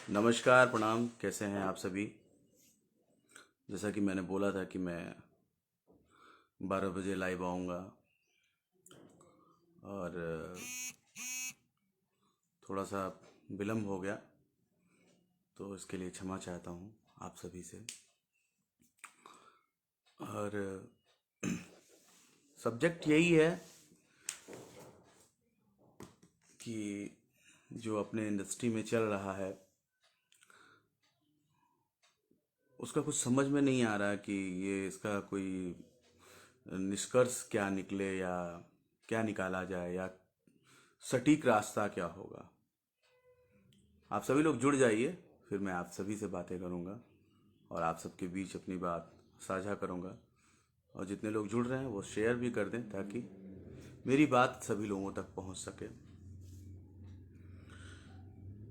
नमस्कार, प्रणाम। कैसे हैं आप सभी? जैसा कि मैंने बोला था कि मैं 12 बजे लाइव आऊँगा और थोड़ा सा विलम्ब हो गया, तो इसके लिए क्षमा चाहता हूँ आप सभी से। और सब्जेक्ट यही है कि जो अपने इंडस्ट्री में चल रहा है उसका कुछ समझ में नहीं आ रहा कि ये इसका कोई निष्कर्ष क्या निकले या क्या निकाला जाए या सटीक रास्ता क्या होगा। आप सभी लोग जुड़ जाइए, फिर मैं आप सभी से बातें करूंगा और आप सबके बीच अपनी बात साझा करूंगा। और जितने लोग जुड़ रहे हैं वो शेयर भी कर दें ताकि मेरी बात सभी लोगों तक पहुंच सके।